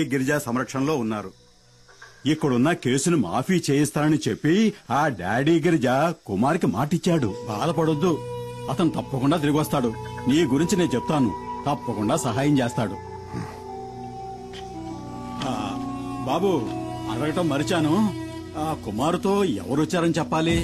గిరిజా సంరక్షణలో ఉన్నారు. ఇక్కడున్న కేసును మాఫీ చేయిస్తానని చెప్పి ఆ డాడీ గిరిజా కుమార్కి మాటిచ్చాడు. బాధపడొద్దు, అతను తప్పకుండా తిరిగి వస్తాడు. నీ గురించి నేను చెప్తాను, తప్పకుండా సహాయం చేస్తాడు. బాబు, అడగటం మరిచాను, ఆ కుమారుతో ఎవరొచ్చారని చెప్పాలి?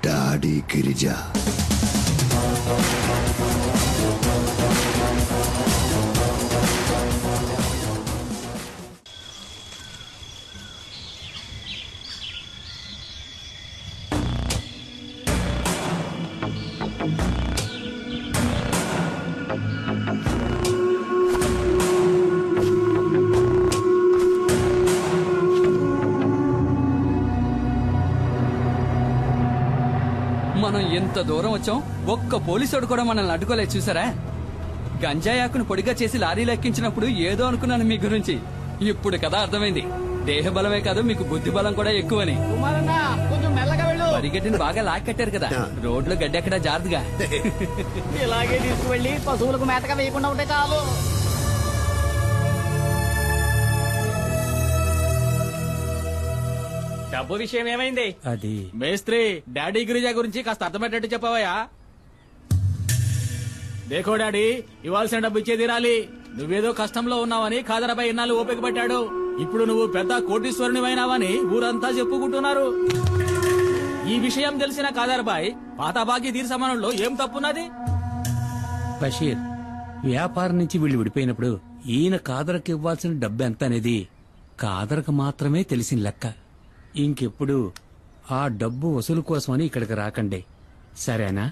డాడీ గిరిజా. మనం ఎంత దూరం వచ్చాం, ఒక్క పోలీసుడు కూడా మనల్ని అడ్డుకోలేదు. చూసారా, గంజాయాకును పొడిగా చేసి లారీలో ఎక్కించినప్పుడు ఏదో అనుకున్నాను మీ గురించి. ఇప్పుడు కదా అర్థమైంది, దేహ బలమే కాదు మీకు బుద్ధి బలం కూడా ఎక్కువని. పరిగెట్టిని బాగా లాక్కట్టారు కదా, రోడ్లో గడ్డెక్కడా జాగ్రత్తగా. ఇలాగే తీసుకువెళ్ళి పశువులకు మేతగా వేయకుండా ఉంటే చాలు. డబ్బు విషయం ఏమైంది? అది మేస్త్రి, డాడీ గిరిజా గురించి కాస్త అర్థమయ్యేటట్టు చెప్పవయ్యా. దేఖో డాడీ, ఇవ్వాల్సిన డబ్బు ఇచ్చే తీరాలి. నువ్వేదో కష్టంలో ఉన్నావని ఖాదరాబాయ్ ఇన్నాళ్ళు ఓపిక పట్టాడు. ఇప్పుడు నువ్వు పెద్ద కోటీశ్వరునివైనావని ఊరంతా చెప్పుకుంటున్నారు. ఈ విషయం తెలిసిన ఖాదరాబాయ్ పాత బాకీ తీర్చమనంలో ఏం తప్పున్నది? బషీర్, వ్యాపారం నుంచి వీళ్ళు విడిపోయినప్పుడు ఈయన కాదరకు ఇవ్వాల్సిన డబ్బు ఎంత అనేది కాదరకు మాత్రమే తెలిసిన లెక్క. ఇంకెప్పుడు ఆ డబ్బు వసూలు కోసమని ఇక్కడికి రాకండి, సరేనా?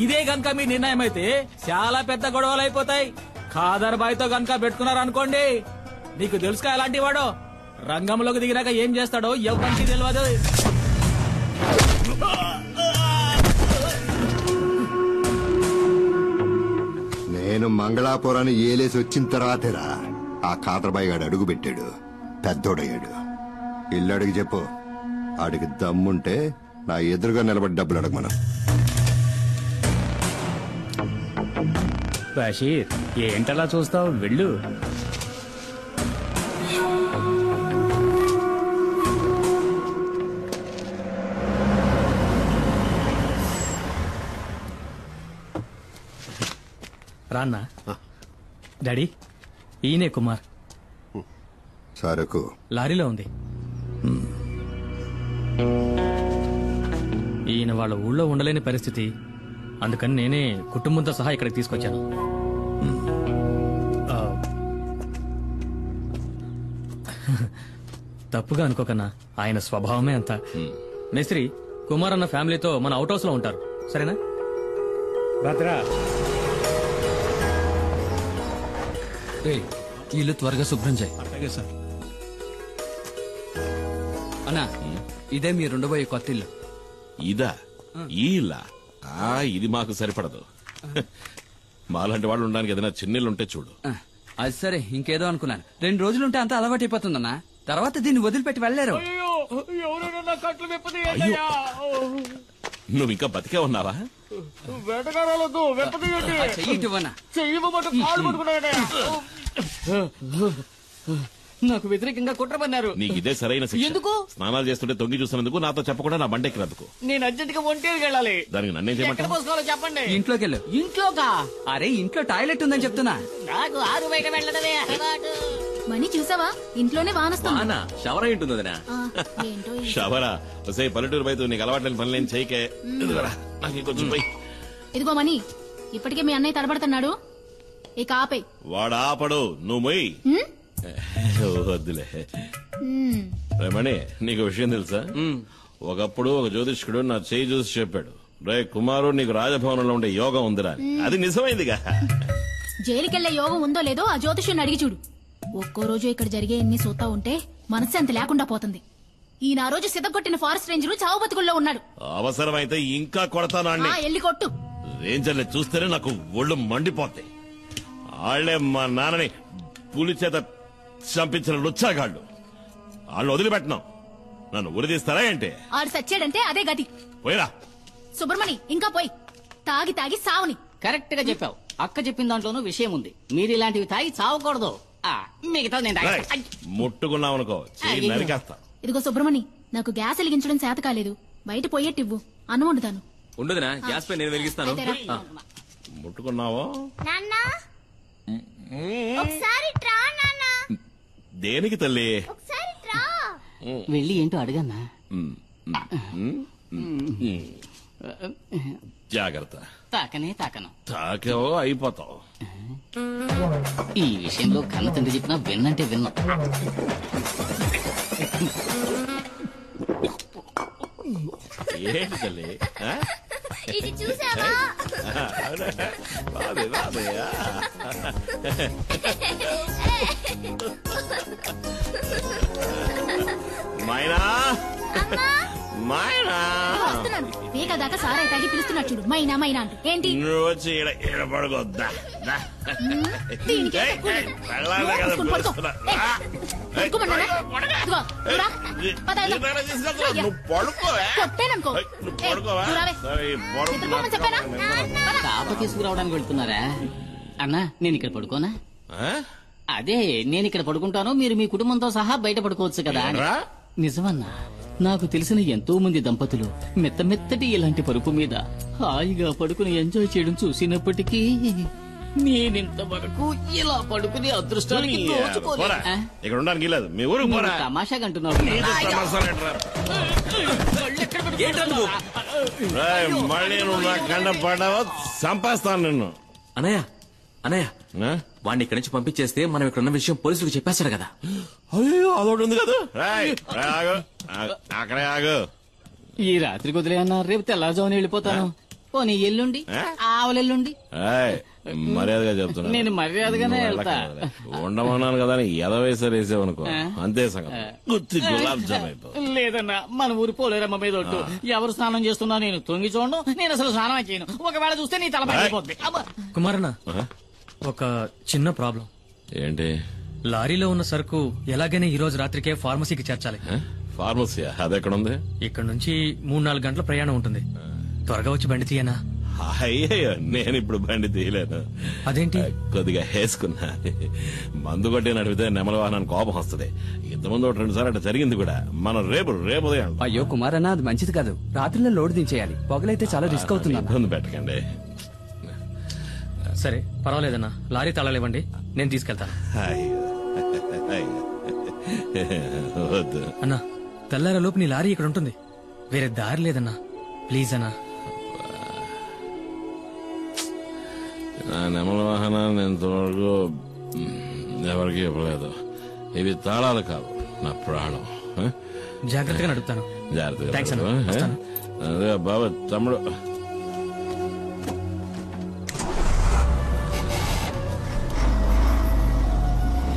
ఇదే గనక మీ నిర్ణయం అయితే చాలా పెద్ద గొడవలు అయిపోతాయి. ఖాదర్ బాయ్ తో గనక పెట్టుకున్నారనుకోండి, నీకు తెలుసుగా ఎలాంటి వాడో. రంగంలోకి దిగినాక ఏం చేస్తాడో ఎవరికి తెలియదు. నేను మంగళాపురాన్ని ఏలేసి వచ్చిన తర్వాతేరా ఆ ఖాదర్బాయ్ గాడు అడుగు పెట్టాడు, పెద్దోడయ్యాడు. ఇల్లు అడిగి చెప్పు, ఆడికి దమ్ముంటే నా ఎదురుగా నిలబడి డబ్బులు అడగమను. బషీర్, ఏంటలా చూస్తావు, వెళ్ళు. రాన్నా. డాడీ, ఈయనే కుమార్. సరుకు లారీలో ఉంది. ఈయన వాళ్ళ ఊళ్ళో ఉండలేని పరిస్థితి, అందుకని నేనే కుటుంబంతో సహా ఇక్కడికి తీసుకొచ్చాను. తప్పుగా అనుకోకన్నా, ఆయన స్వభావమే అంతా. మేస్త్రి, కుమార్ అన్న ఫ్యామిలీతో మన అవుట్ హౌస్ లో ఉంటారు, సరేనా? భద్రా, ఇల్లు త్వరగా శుభ్రం చేయి. అలాగే సార్. అన్నా, ఇదే మీరు ఉండబోయే కొత్త ఇల్లు. ఇదా? ఈ ఇల్లా? ఇది మాకు సరిపడదు. మాలాంటి వాళ్ళు ఉండడానికి ఏదైనా చిన్నిల్లుంటే చూడు. అది సరే, ఇంకేదో అనుకున్నాను. 2 రోజులుంటే అంతా అలవాటు అయిపోతుందన్నా, తర్వాత దీన్ని వదిలిపెట్టి వెళ్ళలేరు. నువ్వు ఇంకా బతికే ఉన్నావా? నాకు వ్యతిరేకంగా కుట్ర పన్నారు. నీకు ఇదే సరైన శిక్ష. ఎందుకు? స్నానాలు చేస్తుంటే తొంగి చూసినందుకు, నాతో చెప్పకుండా నా బండెక్కినందుకు. నేను అర్జెంట్ గా ఒంటేరుకి వెళ్ళాలి. దానికి నన్నేం ఎక్కడ చేయమంటావు? పోసుకోవాలో చెప్పండి. ఇంట్లోకి వెళ్ళు. ఇంట్లోకా? అరే, ఇంట్లో టాయిలెట్ ఉందని చెప్తున్నా. నాకు ఆరు బయట వెళ్ళడమే అలవాటు. మనీ చూసావా, ఇంట్లోనే వానొస్తుంది. షవర్ అయి ఉంటుంది వదినా. ఏంటో షవరా? వసే పల్లెటూరు బయట నీకు అలవాట్లేని పనులేం చేయకే. నాకు ఇంకొంచెం పోయి. ఇదిగో మనీ, ఇప్పటికే మీ అన్నయ్య తడబడుతున్నాడు, ఇక ఆపే. వాడు ఆపడు, నువ్వు మొయ్యి. వద్దులే. రమణి, నీకు విషయం తెలుసా? ఒకప్పుడు ఒక జ్యోతిష్కుడు నా చేయి చూసి చెప్పాడు, రే కుమారు, నీకు రాజభవనంలో ఉండే యోగం ఉందిరా. అది నిజమైందిగా. జైలుకెళ్లే యోగం ఉందో లేదో ఆ జ్యోతిష్యుని అడిగి చూడు. ఒక్కో రోజు ఇక్కడ జరిగే ఎన్ని సూతా ఉంటే మనశ్శాంతి లేకుండా పోతుంది. ఈయన ఆ రోజు సిద్ధగొట్టిన ఫారెస్ట్ రేంజర్ చావు బతుకుల్లో ఉన్నాడు. అవసరమైతే ఇంకా కొడతాను. ఎల్లి కొట్టు. రేంజర్ని చూస్తేనే నాకు ఒళ్ళు మండిపోతాయి. ఆళ్లే మా నాన్నని పులి చేత చంపించిన లుచ్చాగాళ్ళు. వాళ్ళు వదిలిపెట్టను. నన్ను ఉరిదీస్తారా ఏంటి? ఆడు సచ్చాడంటే అదే గతి. పోయిరా. సుబ్రమణి ఇంకా పోయి తాగి తాగి సావుని. కరెక్ట్ గా చెప్పావు. అక్క చెప్పిన దాంట్లోనూ విషయం ఉంది. మీరు ఇలాంటివి తాగి చావకూడదు. మిగతా నేను తాగేస్తా. ముట్టుకున్నావనుకో చెయ్యి నరికేస్తా. ఇదిగో సుబ్రమణి, నాకు గ్యాస్ వెలిగించడం చేత కాలేదు. బయట పోయేట్టివ్వు, అన్నం వండుతాను. ఉండదునా, గ్యాస్ పై నేను వెలిగిస్తాను. ముట్టుకున్నావో ఒకసారి ట్రా నాన్న. దేనికి తల్లి? ఒకసారి ట్రా. వెళ్ళి ఏంటో అడగన్నా. జాగ్రత్త. తాకనే తాకను. తాకేవో అయిపోతావు. ఈ విషయంలో కన్న తండ్రి చెప్పినా విన్నంటే విన్నా. ఏంటి తల్లి? ఇది చూసావా? మైనా మైనా వేక దాకా సారాయి తాగి పిలుస్తున్నాడు చూడు, మైనా మైనా అంటూ. ఏంటి నువ్వు వచ్చి ఈడ పడుకోద్దా? దీనికి వెళ్ళాలి కదా పిలుస్తున్నా. నువ్వు పడుకోవా? నువ్వు పడుకోవా? కాప తీసుకురావడానికి వెళ్తున్నారా అన్నా? నేను ఇక్కడ పడుకోనా? అదే నేను ఇక్కడ పడుకుంటాను, మీరు మీ కుటుంబంతో సహా బయట పడుకోవచ్చు కదా. నిజమన్నా, నాకు తెలిసిన ఎంతో మంది దంపతులు మెత్త మెత్తటి ఇలాంటి పరుపు మీద హాయిగా పడుకుని ఎంజాయ్ చేయడం చూసినప్పటికీ నేనింతవరకు ఇలా పడుకునే అదృష్టానికి దోచుకోలే. ఇక్కడ ఉండడానికి లేదు. మీ ఊరికి పోరా. తమాషాగా అంటున్నావు. మళ్ళీ నువ్వు నా కండ పడ్డావా చంపేస్తాను నిన్ను. అనయ్య అనయ్య, వాడిని ఇక్కడి నుంచి పంపించేస్తే మనం ఇక్కడ ఉన్న విషయం పోలీసులకు చెప్పేస్తాడు కదా. అయ్యో అదొకటి ఉంది కదా. అక్కడే ఆగు. ఈ రాత్రికి వదిలే అన్నా, రేపు తెల్లారుజామున వెళ్ళిపోతాను. పోనీ ఎల్లుండి, ఆవలెల్లుండి. మర్యాదగా చెప్తున్నా, నేను మర్యాదగానే వెళ్తా. ఉండమన్నాను కదా అని ఎదవేసారు వేసావనుకో, అంతే సంగతి. గుత్తి గులాబ్ జామ్ అయిపోయి. లేదన్నా, మన ఊరి పోలేరమ్మ మీద ఒట్టు. ఎవరు స్నానం చేస్తున్నా నేను తొంగి చూడను. నేను అసలు స్నానం చేయను. ఒకవేళ చూస్తే నీ తల పడిపోద్ది. కుమారన్న, ఒక చిన్న ప్రాబ్లం. ఏంటి? లారీలో ఉన్న సరుకు ఎలాగైనా ఈ రోజు రాత్రికే ఫార్మసీకి చేర్చాలి. ఫార్మసీ అదెక్కడ ఉంది? ఇక్కడ నుంచి 3-4 గంటల ప్రయాణం ఉంటుంది. త్వరగా వచ్చి బండి తీయనా? అయ్యో, నేను ఇప్పుడు బండి తీయలేను. అదేంటి? కొద్దిగా వేసుకున్నా. మందు కొట్టి నడిపితే నెమల వాహనానికి కోపం వస్తుంది. ఇంతకుముందు 2 సార్లు అట్లా జరిగింది కూడా. మనం రేపు ఉదయం. అయ్యో కుమారన్న, అది మంచిది కాదు. రాత్రిలో లోడ్ దించేయాలి. పొగలైతే చాలా రిస్క్ అవుతుంది. ఇబ్బంది పెట్టకండి. సరే పర్వాలేదన్నా, లారీ తాళాలివ్వండి, నేను తీసుకెళ్తాను. వద్దు అన్నా, తెల్లారలోపు నీ లారీ ఇక్కడ ఉంటుంది. వేరే దారి లేదన్నా, ప్లీజ్ అన్నా. నా నెమల వాహనాన్ని ఇంతవరకు ఎవరికి ఇవ్వలేదు. ఇవి తాళాలు కావు, నా ప్రాణం. జాగ్రత్తగా నడుపుతాను. జాగ్రత్తగా. అదే బాబా తమ్ముడు.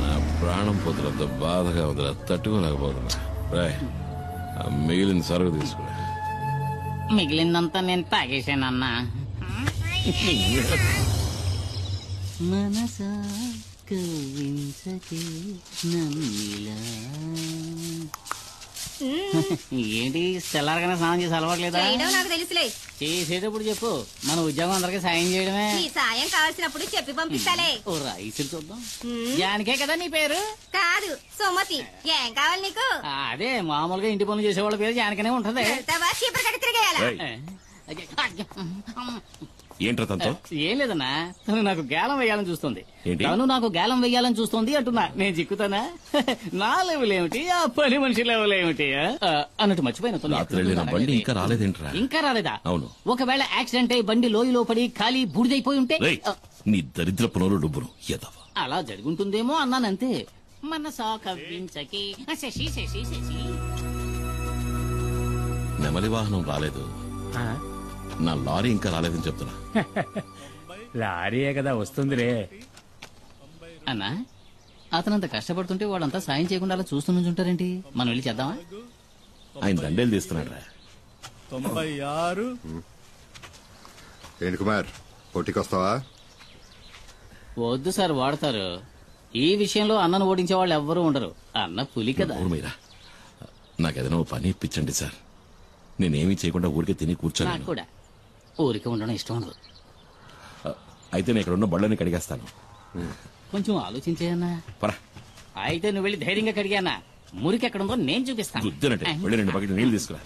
నా ప్రాణం పొద్దులంత బాధగా వదిలే, తట్టుకోలేకపోతున్నా. రాయ్, మిగిలిన సరుకు తీసుకురా. మిగిలిందంతా నేను తాగేశానన్నా. మనసా కవించకే నన్నిలా. ఏంటి తెల్లారగానే స్నానం చేసి అలవాట్లేదా? నాకు తెలుసులే. చేసేటప్పుడు చెప్పు, మన ఉద్యోగం అందరికి సాయం చేయడమే. నీ సాయం కావాల్సినప్పుడు చెప్పి పంపిస్తాలే. ఓ రైసులు చూద్దాం. జానికే కదా నీ పేరు? కాదు, సుమతి. ఏం కావాలి నీకు? అదే మామూలుగా ఇంటి పనులు చేసేవాళ్ళ పేరు జానికనే ఉంటది. చీపురు కట్టి తిరిగేయాలా? ఏంట్రా తనతో? ఏం లేదన్నా, తను నాకు గేలం వేయాలని చూస్తుంది. ఏంటి? తను నాకు గేలం వేయాలని చూస్తుంది అంటున్నా. నేను చిక్కుతానా? నా లెవెల్ ఏమిటి, ఆ పని మనిషి లెవెల్ ఏమిటి అన్నట్టు మర్చిపోయిన. రాత్రి వెళ్ళిన బండి ఇంకా రాలేదేంట్రా? ఇంకా రాలేదా? అవును. ఒకవేళ యాక్సిడెంట్ అయి బండి లోయలో పడి ఖాళీ బూడిదైపోయి ఉంటే? నీ దరిద్ర పునరు డబ్బును ఎదవా. అలా జరుగుంటుందేమో అన్నానంతే. మనసా కవ్వించకి శశి శశి శశి. నెమలి వాహనం రాలేదు, నా లారీ ఇంకా రాలేదని చెప్తున్నా. లారీయే కదా వస్తుందిరే. అన్నా, అతనంత కష్టపడుతుంటే వాడంతా సాయం చేయకుండా అలా చూస్తూ నుంచుంటారేంటి? మనం వెళ్ళి చేద్దామా? ఆయన దండేలు తీస్తున్నాడు రా. 96. ఏంటి కుమార్, పోటీకొస్తావా? వద్దు సార్, వాడతారు. ఈ విషయంలో అన్నను ఓడించే వాళ్ళు ఎవ్వరూ ఉండరు. అన్న పులి కదా. నాకేదైనా పని ఇప్పించండి సార్. నేనేమీ చేయకుండా ఊరికే తిని కూర్చోను. నాకు కూడా ఊరికే ఉండడం ఇష్టం ఉండదు. అయితే నేను ఇక్కడ ఉన్న బళ్ళని కడిగేస్తాను. కొంచెం ఆలోచించేయన్నా. అయితే నువ్వు వెళ్ళి ధైర్యంగా కడిగానా, మురికి ఎక్కడ ఉందో నేను చూపిస్తాను. గుద్దినట్టే వెళ్ళి 2 బకెట్లు నీళ్ళు తీసుకురా.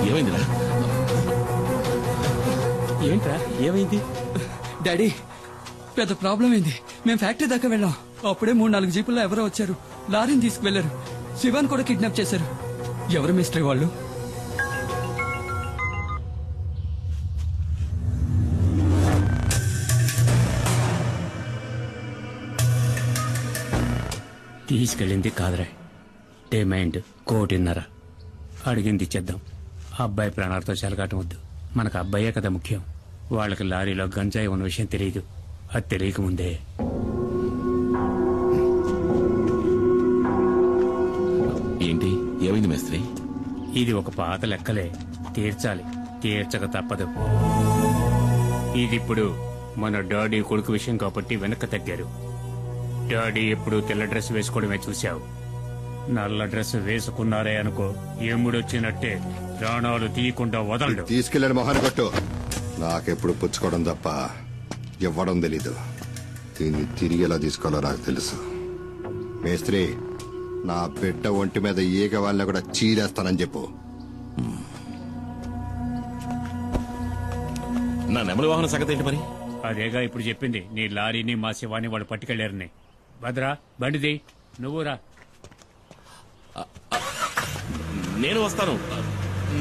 ఏమైందిరా? ఏంట్రా ఏమైంది? డాడీ పెద్ద ప్రాబ్లం అయింది. మేము ఫ్యాక్టరీ దాకా వెళ్ళాం. అప్పుడే 3-4 జీపుల్లో ఎవరో వచ్చారు. లారీని తీసుకువెళ్లారు. శివాన్ కూడా కిడ్నాప్ చేశారు. ఎవరు మిస్టరీ వాళ్ళు? తీసుకెళ్ళింది కాదురా, డిమాండ్ 1.5 కోటి. అడిగింది ఇచ్చేద్దాం. అబ్బాయి ప్రాణాలతో చెలగాటం వద్దు. మనకు అబ్బాయే కదా ముఖ్యం. వాళ్ళకి లారీలో గంజాయి ఉన్న విషయం తెలియదు. అది తెలియకముందే ఏంటి ఏమైంది మేస్త్రి? ఇది ఒక పాత లెక్కలే, తీర్చాలి. తీర్చక తప్పదు. ఇదిప్పుడు మన డాడీ కొడుకు విషయం కాబట్టి వెనక్కి తగ్గారు. డాడీ ఎప్పుడు తెల్ల డ్రెస్ వేసుకోవడమే చూశావు. నల్ల డ్రెస్ వేసుకున్నారే అనుకో, ఎముడొచ్చినట్టే ప్రాణాలు తీయకుండా వదలడు. తీసుకెళ్ళని మొహాన్ని కొట్టు. నాకెప్పుడు పుచ్చుకోవడం తప్ప ఇవ్వడం తెలీదు. దీన్ని తిరిగి ఎలా తీసుకోవాలో నాకు తెలుసు. మేస్త్రి, నా బిడ్డ ఒంటి మీద ఈగ వాళ్ళని కూడా చీరేస్తానని చెప్పు. నా నెమలి వాహన సంగతి ఏంటి మరి? అదేగా ఇప్పుడు చెప్పింది. నీ లారీని మా శివాని వాళ్ళు పట్టుకెళ్లారని. భద్రా బండిది, నువ్వు రా. నేను వస్తాను.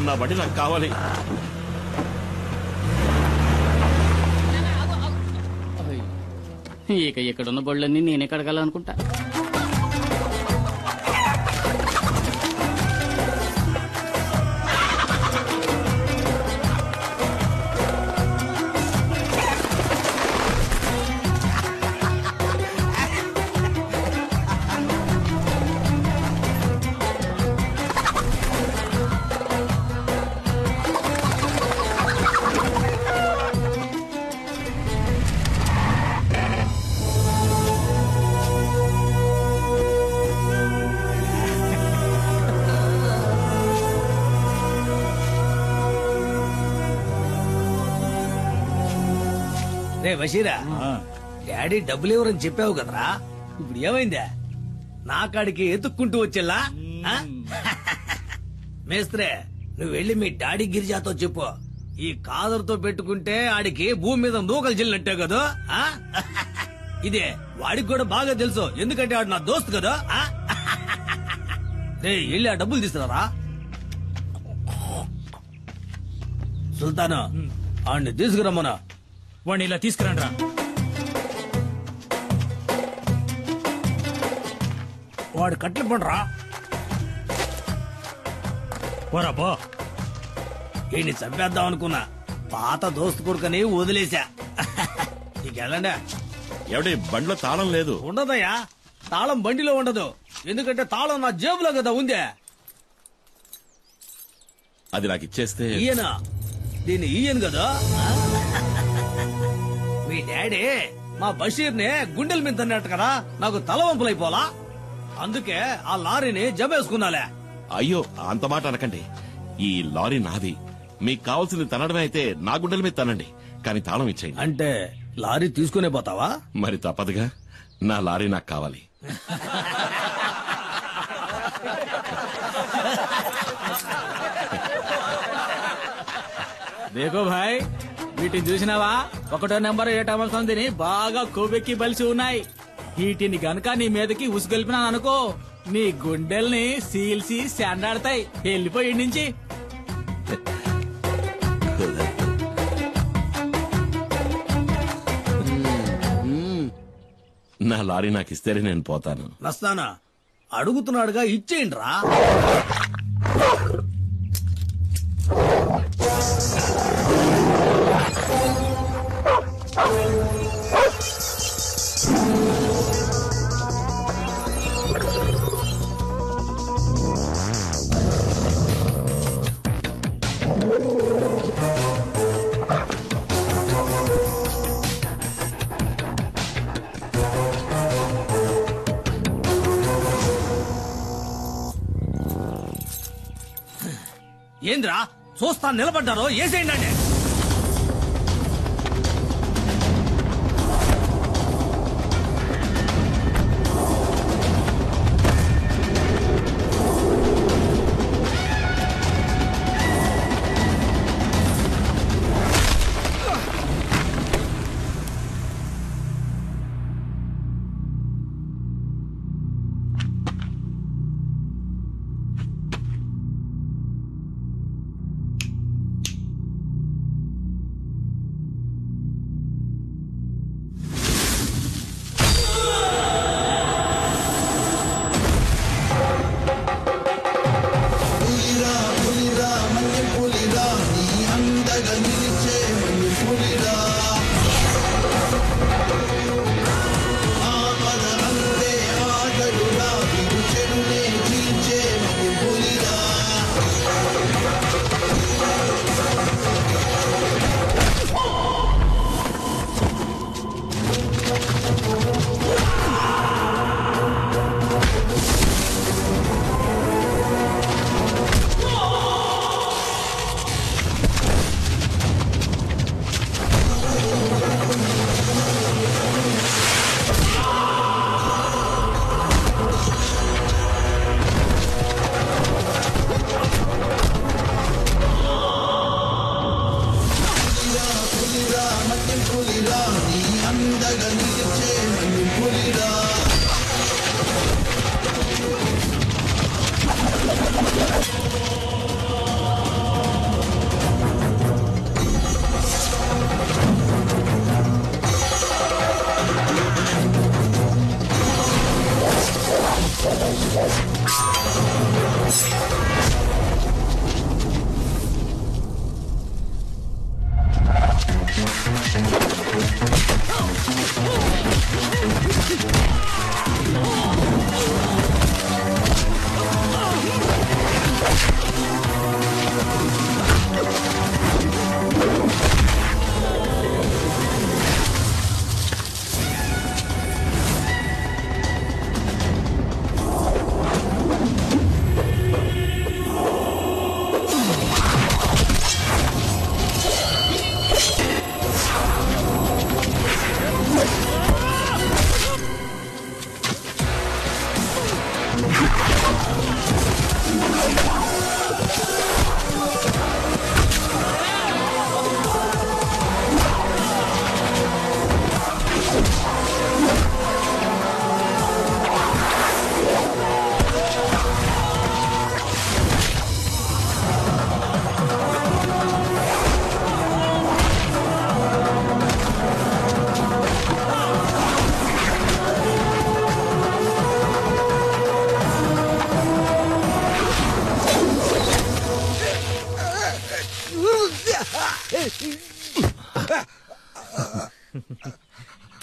నా బండి నాకు కావాలి. ఇక ఇక్కడున్న బళ్ళన్నీ నేనే కడగాలనుకుంటా. రే బషీరా, డాడీ డబ్బులు ఇవ్వరని చెప్పావు కదరా, ఇప్పుడు ఏమైందా? నా కాడికి ఎత్తుక్కుంటూ వచ్చేలా? మేస్త్రే, నువ్వు వెళ్ళి మీ డాడీ గిరిజాతో చెప్పు, ఈ కాదరుతో పెట్టుకుంటే ఆడికి భూమి మీద నూకలు చెల్లినట్టే కదా. ఇదే వాడికి కూడా బాగా తెలుసు, ఎందుకంటే ఆడు నా దోస్తు కదా. రే వెళ్ళి ఆ డబ్బులు తీసుకురారా. సుల్తాను, ఆడిని తీసుకురమ్మనా. వాడిని ఇలా తీసుకురండి రా. వాడు కట్లు పండురా. పోరా పో. ఈయన్ని చంపేద్దాం అనుకున్నా, పాత దోస్తు కొడుకని వదిలేశా. నీకెళ్ళండి. ఎవడి బండిలో తాళం లేదు? ఉండదయ్యా, తాళం బండిలో ఉండదు. ఎందుకంటే తాళం నా జేబులో కదా ఉందే. అది నాకు ఇచ్చేస్తే. ఈయన దీన్ని ఈయన కదా. మీ డాడీ మా బషీర్ ని గుండెల మీద తన్నట్టు కదా, నాకు తలవంపులైపోలా. అందుకే ఆ లారీని జమేసుకున్నాలే. అయ్యో అంత మాట అనకండి. ఈ లారీ నాది. మీకు కావాల్సింది తనడమే అయితే నా గుండెల మీద తనండి, కానీ తాళం ఇచ్చేయండి. అంటే లారీ తీసుకునే పోతావా? మరి తప్పదుగా, నా లారీ నాకు కావాలి. దేకో భాయ్, వీటిని చూసినావా? 1వ నెంబర్ 7వ సంధిని బాగా కొవ్వెక్కి బలిసి ఉన్నాయి. వీటిని గనక నీ మీదకి ఉసుగొల్పినాను అనుకో, నీ గుండెల్ని సీల్సి శాండాడతాయి. వెళ్ళిపోయి నుంచి. నా లారీ నాకు ఇస్తేనే నేను పోతాను. వస్తానా? అడుగుతున్నాడుగా, ఇచ్చేయండి రా. ఏంద్రా చూస్తా నిలబడ్డారో ఏసేయండి.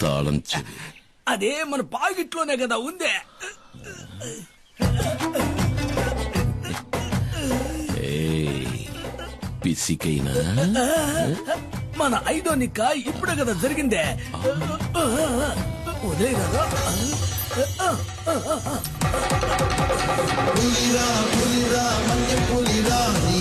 తాళం అదే మన పాకెట్లోనే కదా ఉందే. పిసికైనా మన ఐదో నిక్క ఇప్పుడే కదా జరిగిందే. ఉదయ కదా పులిరా పులిరా మన్య పులిరా నీ